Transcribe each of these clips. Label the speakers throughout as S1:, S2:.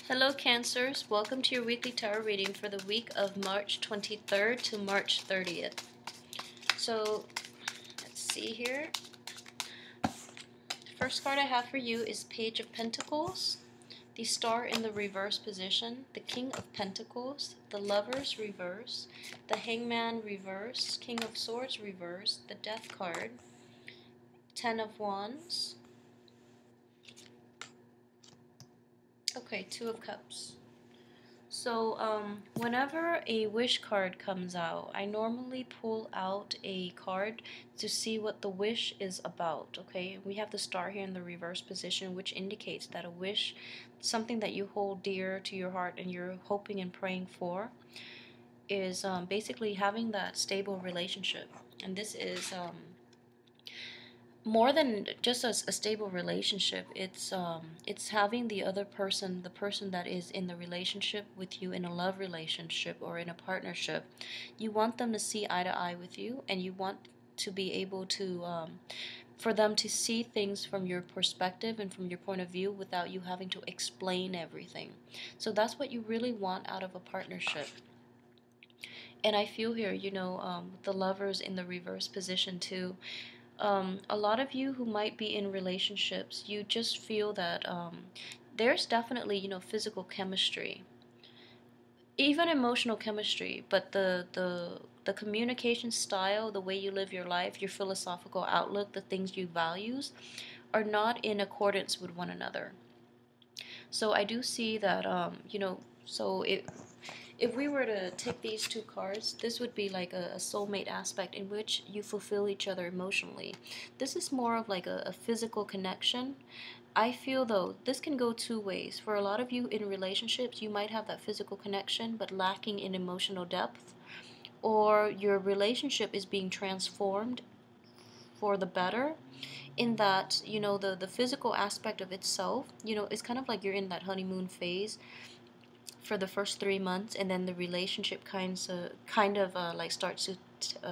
S1: Hello Cancers, welcome to your weekly tarot reading for the week of March 23rd to March 30th. So, let's see here. The first card I have for you is Page of Pentacles, the Star in the reverse position, the King of Pentacles, the Lovers reverse, the Hangman reverse, King of Swords reverse, the Death card, Ten of Wands. Okay, Two of Cups. So, whenever a wish card comes out, I normally pull out a card to see what the wish is about, okay? We have the star here in the reverse position, which indicates that a wish, something that you hold dear to your heart and you're hoping and praying for, is basically having that stable relationship. And this is more than just a stable relationship. It's having the other person, the person that is in the relationship with you, in a love relationship or in a partnership, you want them to see eye to eye with you, and you want to be able to for them to see things from your perspective and from your point of view without you having to explain everything. So that's what you really want out of a partnership. And I feel here, the Lovers in the reverse position too. A lot of you who might be in relationships, you just feel that there's definitely, physical chemistry, even emotional chemistry, but the communication style, the way you live your life, your philosophical outlook, the things you values, are not in accordance with one another. So I do see that, so if we were to take these two cards, this would be like a soulmate aspect in which you fulfill each other emotionally. This is more of like a physical connection. I feel though this can go two ways. For a lot of you in relationships, you might have that physical connection but lacking in emotional depth, or your relationship is being transformed for the better, in that the physical aspect of itself, it's kind of like you're in that honeymoon phase for the first 3 months, and then the relationship kind of like starts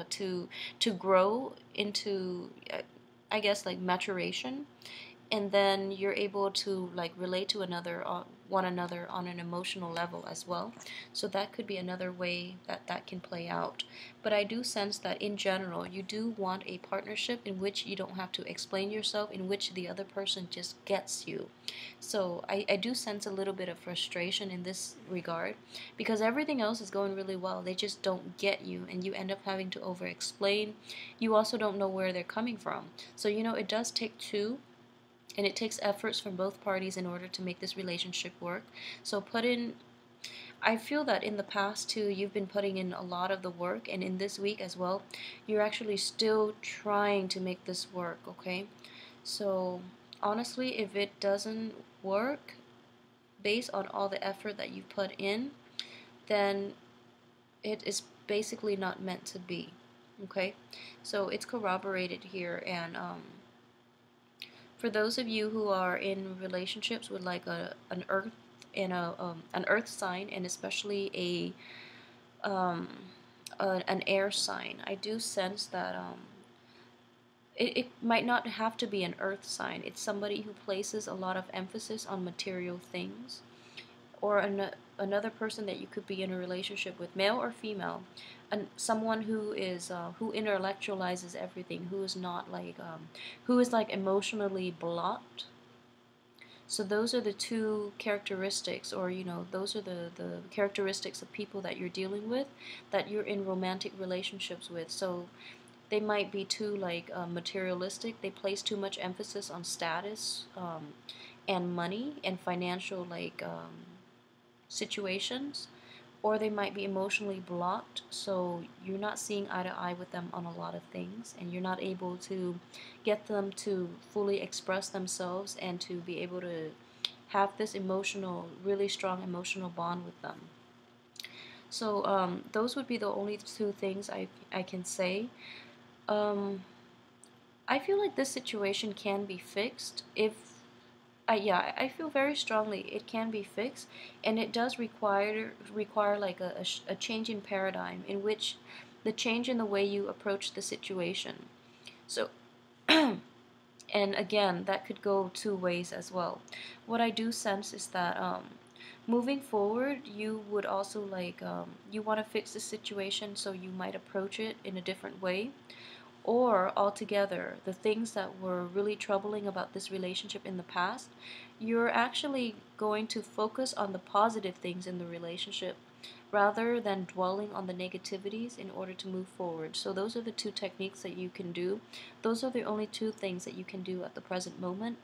S1: to grow into, I guess, like maturation, and then you're able to like relate to one another on an emotional level as well. So that could be another way that can play out. But I do sense that in general you do want a partnership in which you don't have to explain yourself, in which the other person just gets you. So I do sense a little bit of frustration in this regard, because everything else is going really well, they just don't get you, and you end up having to over explain. You also don't know where they're coming from. So it does take two, and it takes efforts from both parties in order to make this relationship work. So I feel that in the past too, you've been putting in a lot of the work, and in this week as well, you're actually still trying to make this work, okay? So honestly, if it doesn't work based on all the effort that you've put in, then it is basically not meant to be, okay? So it's corroborated here, and for those of you who are in relationships with like an earth and an earth sign, and especially an air sign, I do sense that it might not have to be an earth sign. It's somebody who places a lot of emphasis on material things, or another person that you could be in a relationship with, male or female, and someone who is who intellectualizes everything, who is not like who is like emotionally blocked. So those are the two characteristics, or those are the characteristics of people that you're dealing with, that you're in romantic relationships with. So they might be too like materialistic. They place too much emphasis on status, and money and financial like situations, or they might be emotionally blocked, so you're not seeing eye to eye with them on a lot of things, and you're not able to get them to fully express themselves and to be able to have this really strong emotional bond with them. So those would be the only two things I can say. I feel like this situation can be fixed if yeah, I feel very strongly it can be fixed, and it does require like a change in paradigm, in which the change in the way you approach the situation. So, and again, that could go two ways as well. What I do sense is that Moving forward, you would also like you want to fix the situation, so you might approach it in a different way. Or altogether, the things that were really troubling about this relationship in the past, you're actually going to focus on the positive things in the relationship rather than dwelling on the negativities in order to move forward. So those are the two techniques that you can do. Those are the only two things that you can do at the present moment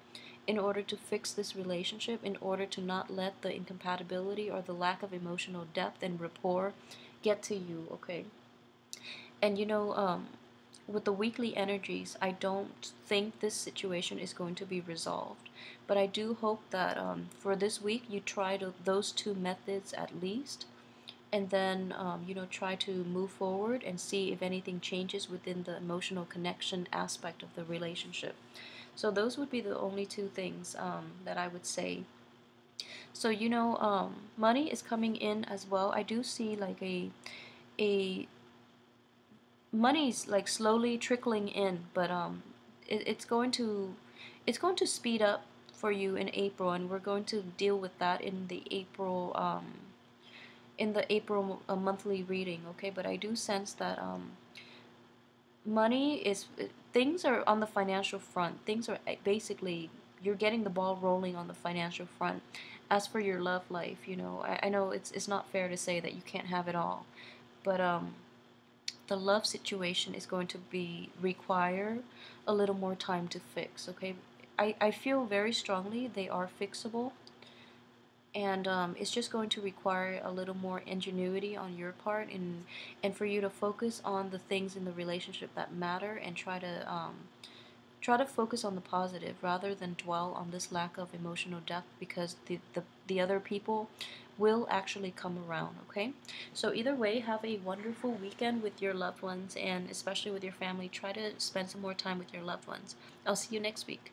S1: in order to fix this relationship, in order to not let the incompatibility or the lack of emotional depth and rapport get to you, okay? And with the weekly energies, I don't think this situation is going to be resolved. But I do hope that for this week you try those two methods at least, and then try to move forward and see if anything changes within the emotional connection aspect of the relationship. So those would be the only two things that I would say. So money is coming in as well. I do see like a money's like slowly trickling in, but it's going to speed up for you in April, and we're going to deal with that in the April monthly reading, okay? But I do sense that money is things are on the financial front. Things are basically you're getting the ball rolling on the financial front. As for your love life, I know it's not fair to say that you can't have it all, but the love situation is going to be require a little more time to fix, okay? I feel very strongly they are fixable, and it's just going to require a little more ingenuity on your part, and for you to focus on the things in the relationship that matter, and try to focus on the positive rather than dwell on this lack of emotional depth, because the other people will actually come around, okay? So either way, have a wonderful weekend with your loved ones, and especially with your family. Try to spend some more time with your loved ones. I'll see you next week.